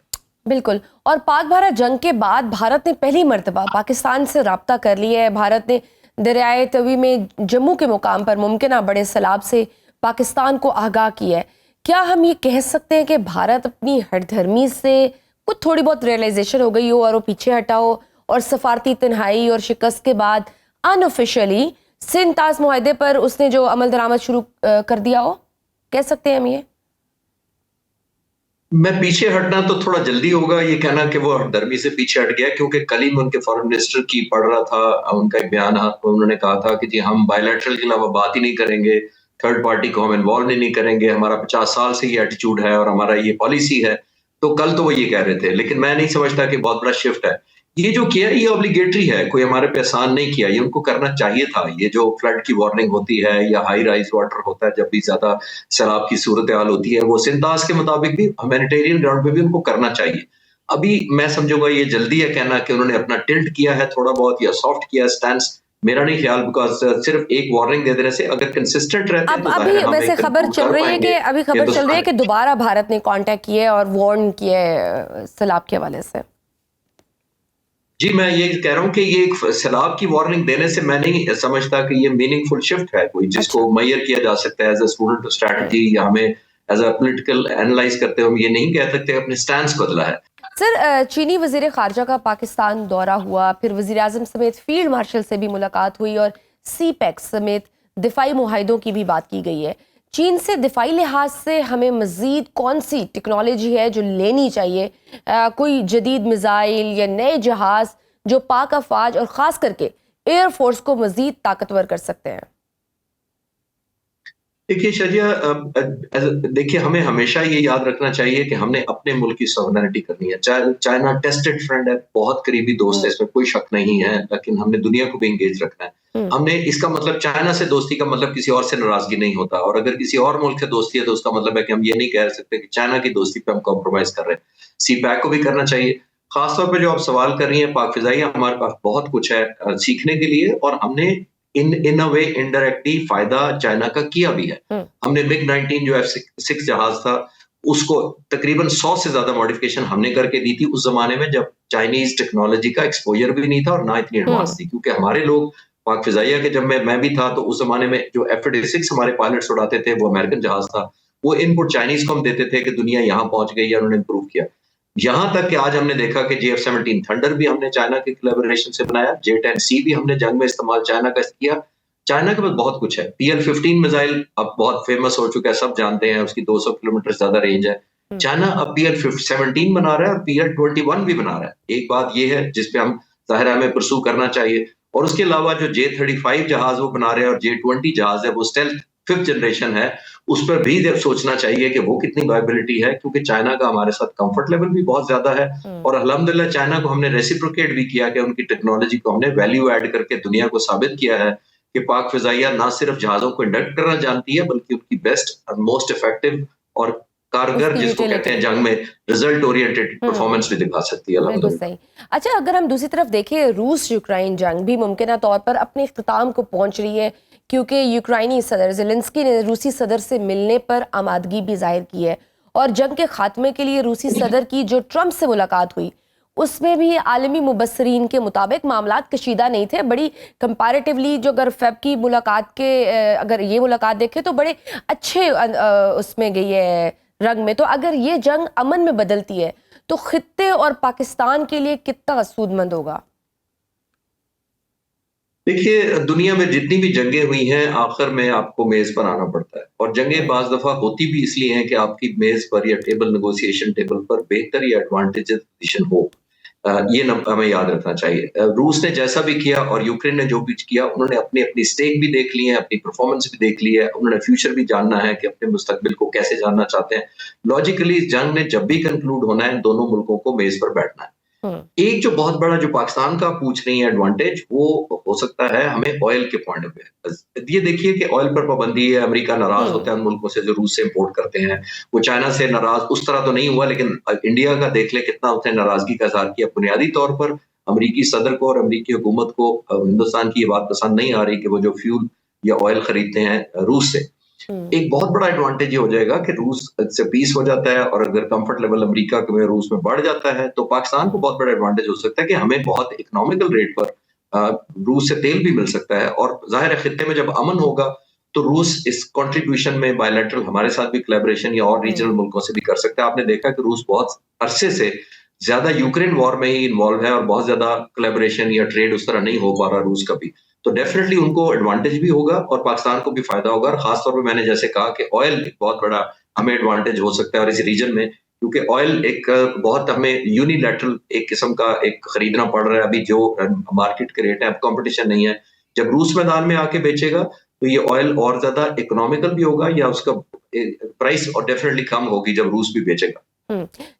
बिल्कुल। और पाक भारत जंग के बाद भारत ने पहली मर्तबा पाकिस्तान से राब्ता कर लिया है। भारत ने दरियाए तवी में जम्मू के मुकाम पर मुमकिन बड़े सैलाब से पाकिस्तान को आगाह किया है। क्या हम ये कह सकते हैं कि भारत अपनी हठधर्मी से कुछ थोड़ी बहुत रियलाइजेशन हो गई हो और वो पीछे हटा हो, और सफारती तन्हाई और शिकस्त के बाद अनऑफिशियली सिंध-तास मुआहदे पर उसने जो अमल दरामद शुरू कर दिया हो? कह सकते हैं हम ये? मैं पीछे हटना तो थोड़ा जल्दी होगा ये कहना कि वो हठधर्मी से पीछे हट गया, क्योंकि कल ही मैं उनके फॉरेन मिनिस्टर की पढ़ रहा था, उनका एक बयान, उन्होंने कहा था कि जी हम बायलैटरल के अलावा बात ही नहीं करेंगे, थर्ड पार्टी को हम इन्वॉल्व नहीं करेंगे, हमारा 50 साल से ये एटीट्यूड है और हमारा ये पॉलिसी है। तो कल तो वो ये कह रहे थे, लेकिन मैं नहीं समझता कि बहुत बड़ा शिफ्ट है। ये जो किया ये ऑब्लिगेटरी है, कोई हमारे पे एहसान नहीं किया, ये उनको करना चाहिए था। ये जो फ्लड की वार्निंग होती है या हाई राइज वाटर होता है, जब भी ज्यादा सैलाब की सूरत हाल होती है, वो सिंध-तास के मुताबिक भी ह्यूमैनिटेरियन ग्राउंड पे भी उनको करना चाहिए। अभी मैं समझूंगा ये जल्दी है कहना कि उन्होंने अपना टिल्ट किया है थोड़ा बहुत या सॉफ्ट किया स्टैंस, मेरा नहीं ख्याल, बिकॉज सिर्फ एक वार्निंग दे देने से अगर कंसिस्टेंट रहते हैं तो अभी वैसे खबर चल रही है कि दोबारा भारत ने कांटेक्ट किया और वार्न किया सैलाब के हवाले से। जी, मैं ये कह रहा हूँ कि ये एक सैलाब की वार्निंग देने से मैं नहीं समझता कि ये मीनिंगफुल शिफ्ट है कोई, जिसको मेजर किया जा सकता है एज अ स्टूडेंट स्ट्रैटेजी, या हमें एज अ पॉलिटिकल एनालाइज करते हुए हम ये नहीं कह सकते अपने स्टैंस बदला है। सर, चीनी वजीर खारजा का पाकिस्तान दौरा हुआ, फिर वजीर आजम समेत फील्ड मार्शल से भी मुलाकात हुई और CPEC समेत दिफाई मुआहिदों की भी बात की गई है। चीन से दिफाई लिहाज से हमें मजीद कौन सी टेक्नोलॉजी है जो लेनी चाहिए? कोई जदीद मिसाइल या नए जहाज जो पाक अफवाज और ख़ास करके एयरफोर्स को मजीद ताकतवर कर सकते हैं? देखिए शजिया, देखिए हमें हमेशा ये याद रखना चाहिए कि हमने अपने मुल्क की सॉवरेनिटी करनी है। चाइना टेस्टेड फ्रेंड है, बहुत करीबी दोस्त है, इसमें कोई शक नहीं है, लेकिन हमने दुनिया को भी इंगेज रखना है। हमने, इसका मतलब चाइना से दोस्ती का मतलब किसी और से नाराजगी नहीं होता, और अगर किसी और मुल्क से दोस्ती है तो उसका मतलब है कि हम ये नहीं कह सकते कि चाइना की दोस्ती पे हम कॉम्प्रोमाइज कर रहे हैं। CPEC को भी करना चाहिए। खासतौर पर जो आप सवाल कर रही है पाक फिजाइया, हमारे पास बहुत कुछ है सीखने के लिए, और हमने इन अ वे इनडायरेक्टली फायदा चाइना का किया भी है। हमने MiG-19 जो F-6 जहाज था उसको तकरीबन 100 से ज्यादा मॉडिफिकेशन हमने करके दी थी उस जमाने में जब चाइनीज टेक्नोलॉजी का एक्सपोजर भी नहीं था और ना इतनी एडवांस थी, क्योंकि हमारे लोग पाक फिजाइया के, जब मैं भी था तो उस जमाने में जो F-36 हमारे पायलट्स उड़ाते थे वो अमेरिकन जहाज था। वो इनपुट चाइनीज को हम देते थे कि दुनिया यहाँ पहुंच गई है, उन्होंने इंप्रूव किया। यहां तक कि आज हमने देखा कि JF-17 थंडर भी हमने चाइना के कोलैबोरेशन से बनाया, J-10C भी हमने जंग में इस्तेमाल चाइना का किया। चाइना के पास बहुत कुछ है। PL-15 मिसाइल अब बहुत फेमस हो चुका है, सब जानते हैं, उसकी 200 किलोमीटर ज्यादा रेंज है। चाइना अब PL-17 बना रहा है और PL-21 भी बना रहा है। एक बात ये है जिसपे हम जाहिर है हमें परसू करना चाहिए। और उसके अलावा जो J-35 जहाज वो बना रहे हैं और J-20 जहाज है, वो स्टेल्थ 5th जनरेशन है, उस पर भी सोचना चाहिए कि वो कितनी वायबिलिटी है, क्योंकि चाइना का हमारे साथ कंफर्ट लेवल भी बहुत ज्यादा है। और अल्हम्दुलिल्लाह चाइना को हमने रेसिप्रोकेट भी किया कि उनकी टेक्नोलॉजी को हमने वैल्यू ऐड करके दुनिया को साबित किया है कि पाक फिजाइया ना सिर्फ जहाजों को इंडक्ट करना जानती है, बल्कि उनकी बेस्ट और मोस्ट इफेक्टिव और कारगर उसकी जिसको कहते हैं जंग में रिजल्ट ओरिएंटेड परफॉर्मेंस भी दिखा सकती है। बिल्कुल सही। अच्छा, अगर हम दूसरी तरफ देखें, रूस यूक्रेन जंग भी मुमकिन तौर पर अपने इख्तिताम को पहुंच रही है, क्योंकि यूक्रेनी सदर ज़ेलेंस्की ने रूसी सदर से मिलने पर आमादगी भी जाहिर की है और जंग के खात्मे के लिए रूसी सदर की जो ट्रंप से मुलाकात हुई उसमें भी आलमी मुबस्सरीन के मुताबिक मामलात कशीदा नहीं थे। बड़ी कंपैरेटिवली जो अगर फेब की मुलाकात के अगर ये मुलाकात देखें तो बड़े अच्छे उसमें गई है रंग में। तो अगर ये जंग अमन में बदलती है तो खित्ते और पाकिस्तान के लिए कितना सूदमंद होगा? देखिए, दुनिया में जितनी भी जंगें हुई हैं, आखिर में आपको मेज पर आना पड़ता है और जंगें बाज दफा होती भी इसलिए हैं कि आपकी मेज पर या टेबल नेगोशिएशन टेबल पर बेहतर या एडवांटेजेस पोजीशन हो। ये हमें याद रखना चाहिए। रूस ने जैसा भी किया और यूक्रेन ने जो भी किया, उन्होंने अपनी अपनी स्टेक भी देख ली है, अपनी परफॉर्मेंस भी देख ली है, उन्होंने फ्यूचर भी जानना है कि अपने मुस्तकबिल को कैसे जानना चाहते हैं। लॉजिकली इस जंग ने जब भी कंक्लूड होना है, दोनों मुल्कों को मेज पर बैठना है। एक जो बहुत बड़ा जो पाकिस्तान का पूछ रही है एडवांटेज, वो हो सकता है हमें ऑयल के पॉइंट ऑफ व्यू। ये देखिए कि ऑयल पर पाबंदी है, अमेरिका नाराज होता है उन मुल्कों से जो रूस से इंपोर्ट करते हैं। वो चाइना से नाराज उस तरह तो नहीं हुआ, लेकिन इंडिया का देख ले कितना उसने नाराजगी का इजहार किया। बुनियादी तौर पर अमेरिकी सदर को और अमेरिकी हुकूमत को हिंदुस्तान की ये बात पसंद नहीं आ रही कि वो जो फ्यूल या ऑयल खरीदते हैं रूस से। एक बहुत बड़ा एडवांटेज ये हो जाएगा कि रूस से पीस हो जाता है और अगर कंफर्ट लेवल अमेरिका में रूस में बढ़ जाता है तो पाकिस्तान को बहुत बड़ा एडवांटेज हो सकता है कि हमें बहुत इकोनॉमिकल रेट पर रूस से तेल भी मिल सकता है। और जाहिर है खित्ते में जब अमन होगा तो रूस इस कंट्रीब्यूशन में बायलैटरल हमारे साथ भी कोलैबोरेशन या और रीजनल मुल्कों से भी कर सकता है। आपने देखा कि रूस बहुत अरसे से ज्यादा यूक्रेन वॉर में ही इन्वॉल्व है और बहुत ज्यादा कोलैबोरेशन या ट्रेड उस तरह नहीं हो पा रहा रूस का भी। तो डेफिनेटली उनको एडवांटेज भी होगा और पाकिस्तान को भी फायदा होगा। और खासतौर पे मैंने जैसे कहा कि ऑयल एक बहुत बड़ा हमें एडवांटेज हो सकता है और इस रीजन में, क्योंकि ऑयल एक बहुत हमें यूनिलैटरल एक किस्म का एक खरीदना पड़ रहा है अभी जो मार्केट के रेट है, अब कंपटीशन नहीं है। जब रूस मैदान में आके बेचेगा तो ये ऑयल और ज्यादा इकोनॉमिकल भी होगा या उसका प्राइस और डेफिनेटली कम होगी जब रूस भी बेचेगा।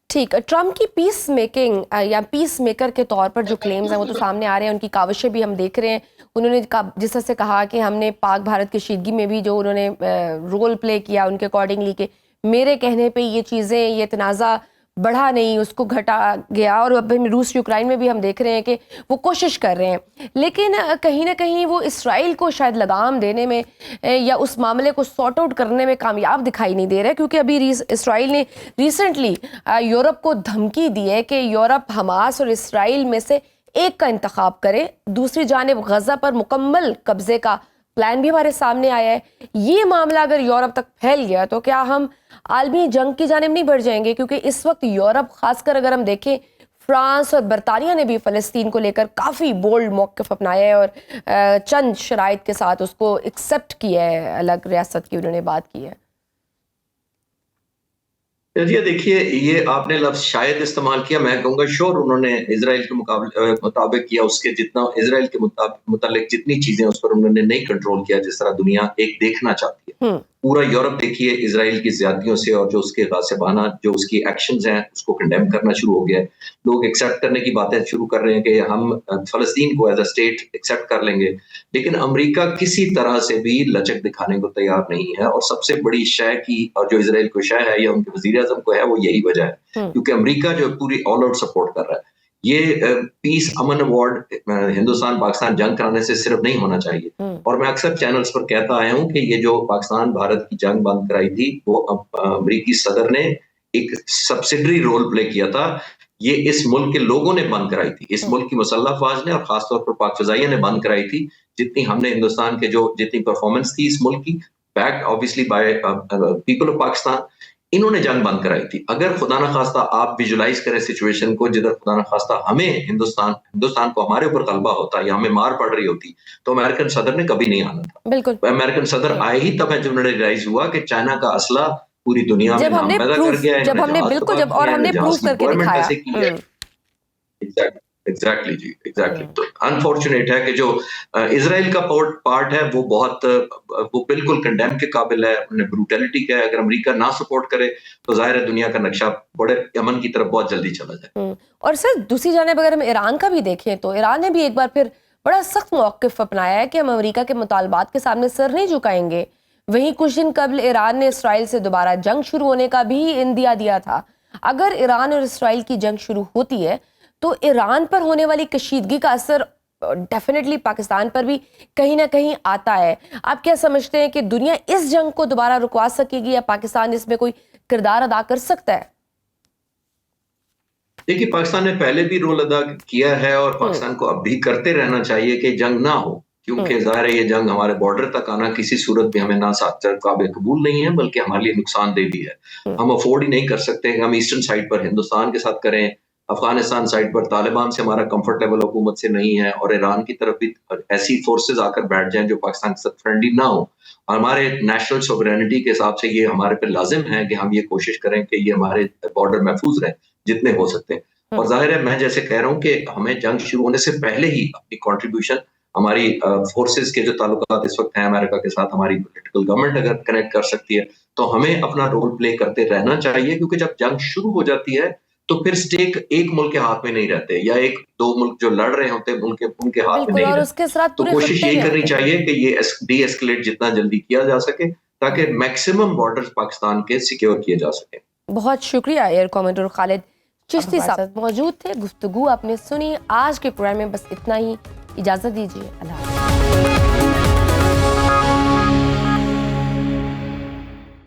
ठीक। ट्रम्प की पीस मेकिंग या पीस मेकर के तौर पर जो क्लेम्स हैं वो तो सामने आ रहे हैं, उनकी काविशें भी हम देख रहे हैं। उन्होंने जिस तरह से कहा कि हमने पाक भारत कशीदगी में भी जो उन्होंने रोल प्ले किया उनके अकॉर्डिंगली कि मेरे कहने पे ये चीज़ें, ये तनाज़ा बढ़ा नहीं, उसको घटा गया। और अब रूस यूक्रेन में भी हम देख रहे हैं कि वो कोशिश कर रहे हैं, लेकिन कहीं ना कहीं वो इसराइल को शायद लगाम देने में या उस मामले को सॉर्ट आउट करने में कामयाब दिखाई नहीं दे रहा है, क्योंकि अभी इसराइल ने रिसेंटली यूरोप को धमकी दी है कि यूरोप हमास और इसराइल में से एक का इंतखाब करे। दूसरी जानिब गजा पर मुकम्मल कब्जे का प्लान भी हमारे सामने आया है। ये मामला अगर यूरोप तक फैल गया तो क्या हम आलमी जंग की जानिब नहीं बढ़ जाएंगे? क्योंकि इस वक्त यूरोप, खासकर अगर हम देखें, फ्रांस और बरतानिया ने भी फ़लस्तीन को लेकर काफ़ी बोल्ड मौक़िफ़ अपनाया है और चंद शराइत के साथ उसको एक्सेप्ट किया है, अलग रियासत की उन्होंने बात की है। जी देखिए, ये आपने लफ्ज शायद इस्तेमाल किया, मैं कहूँगा श्योर उन्होंने इजराइल के मुताबिक किया, उसके जितना इजराइल के मुताबिक जितनी चीजें उस पर उन्होंने नहीं कंट्रोल किया जिस तरह दुनिया एक देखना चाहती है। पूरा यूरोप देखिए इजराइल की ज्यादतियों से और जो उसके गासिबाना जो उसकी एक्शंस हैं उसको कंडेम करना शुरू हो गया है। लोग एक्सेप्ट करने की बातें शुरू कर रहे हैं कि हम फलस्तीन को एज अ स्टेट एक्सेप्ट कर लेंगे, लेकिन अमेरिका किसी तरह से भी लचक दिखाने को तैयार नहीं है। और सबसे बड़ी शय की और जो इजराइल को शय है या उनके वजीर आज़म को है वो यही वजह है, क्योंकि अमेरिका जो पूरी ऑल आउट सपोर्ट कर रहा है। ये पीस अमन अवार्ड हिंदुस्तान पाकिस्तान जंग कराने से सिर्फ नहीं होना चाहिए। और मैं अक्सर चैनल्स पर कहता आया हूं कि ये जो पाकिस्तान भारत की जंग बंद कराई थी वो अमेरिकी सदर ने एक सब्सिडरी रोल प्ले किया था। ये इस मुल्क के लोगों ने बंद कराई थी, इस मुल्क की मुसल्लह फौज ने और खासतौर पर पाक फिजाइया ने बंद कराई थी। जितनी हमने हिंदुस्तान के जो जितनी परफॉर्मेंस थी इस मुल्क की, backed obviously by people of Pakistan, इन्होंने जंग बंद कराई थी। अगर खुदा ना खास्ता आप विजुलाइज करें सिचुएशन को, जिधर खुदा ना खास्ता हमें हिंदुस्तान को हमारे ऊपर गलबा होता या हमें मार पड़ रही होती, तो अमेरिकन सदर ने कभी नहीं आना था। बिल्कुल। अमेरिकन सदर आए ही तब है जब उन्होंने रियलाइज हुआ कि चाइना का असला पूरी दुनिया में नाम पैदा कर गया है, जब हमने बिल्कुल जब और हमने प्रूफ करके दिखाया। एग्जैक्टली जी, एग्जैक्टली। तो अनफॉर्चुनेट है कि जो इजराइल का पार्ट है वो बिल्कुल कंडेम के काबिल है, उन्हें ब्रूटैलिटी का है। अगर अमेरिका ना सपोर्ट करे तो जाहिर है दुनिया का नक्शा बड़े अमन की तरफ बहुत जल्दी चला जाए। और सर दूसरी जानिब अगर हम ईरान का भी देखें तो ईरान ने भी एक बार फिर बड़ा सख्त मौक़िफ़ अपनाया है कि हम अमेरिका के मुतालबात के सामने सर नहीं झुकाएंगे। वहीं कुछ दिन कबल ईरान ने इसराइल से दोबारा जंग शुरू होने का भी इंदिया दिया था। अगर ईरान और इसराइल की जंग शुरू होती है तो ईरान पर होने वाली कशीदगी का असर डेफिनेटली पाकिस्तान पर भी कहीं ना कहीं आता है। आप क्या समझते हैं कि दुनिया इस जंग को दोबारा रुकवा सकेगी या पाकिस्तान इसमें कोई किरदार अदा कर सकता है? देखिए, पाकिस्तान ने पहले भी रोल अदा किया है और पाकिस्तान को अब भी करते रहना चाहिए कि जंग ना हो, क्योंकि जाहिर है ये जंग हमारे बॉर्डर तक आना किसी सूरत में हमें ना काबिल कबूल नहीं है, बल्कि हमारे लिए नुकसानदेह भी है। हम अफोर्ड ही नहीं कर सकते कि हम ईस्टर्न साइड पर हिंदुस्तान के साथ करें, अफगानिस्तान साइड पर तालिबान से हमारा कंफर्ट लेवल हुकूमत से नहीं है, और ईरान की तरफ भी ऐसी फोर्सेस आकर बैठ जाएं जो पाकिस्तान के साथ फ्रेंडली ना हो। हमारे नेशनल सोवरेनिटी के हिसाब से ये हमारे पे लाजिम है कि हम ये कोशिश करें कि ये हमारे बॉर्डर महफूज रहे जितने हो सकते हैं। और जाहिर है मैं जैसे कह रहा हूँ कि हमें जंग शुरू होने से पहले ही अपनी कंट्रीब्यूशन हमारी फोर्सेस के जो ताल्लुकात इस वक्त हैं अमेरिका के साथ, हमारी पॉलिटिकल गवर्नमेंट अगर कनेक्ट कर सकती है तो हमें अपना रोल प्ले करते रहना चाहिए, क्योंकि जब जंग शुरू हो जाती है तो फिर स्टेक एक मुल्क के हाथ में नहीं रहते, या एक दो मुल्क जो लड़ रहे होते हैं उनके हाथ में नहीं रहते। तो कोशिश यही करनी चाहिए कि ये डी एस्केलेट जितना जल्दी किया जा सके ताकि मैक्सिमम बॉर्डर्स पाकिस्तान के सिक्योर किए जा सके। बहुत शुक्रिया एयर कमांडर खालिद चिश्ती साहब मौजूद थे, गुफ्तगू आपने सुनी। आज के प्रोग्राम में बस इतना ही, इजाजत दीजिए, अल्लाह हाफ़िज़।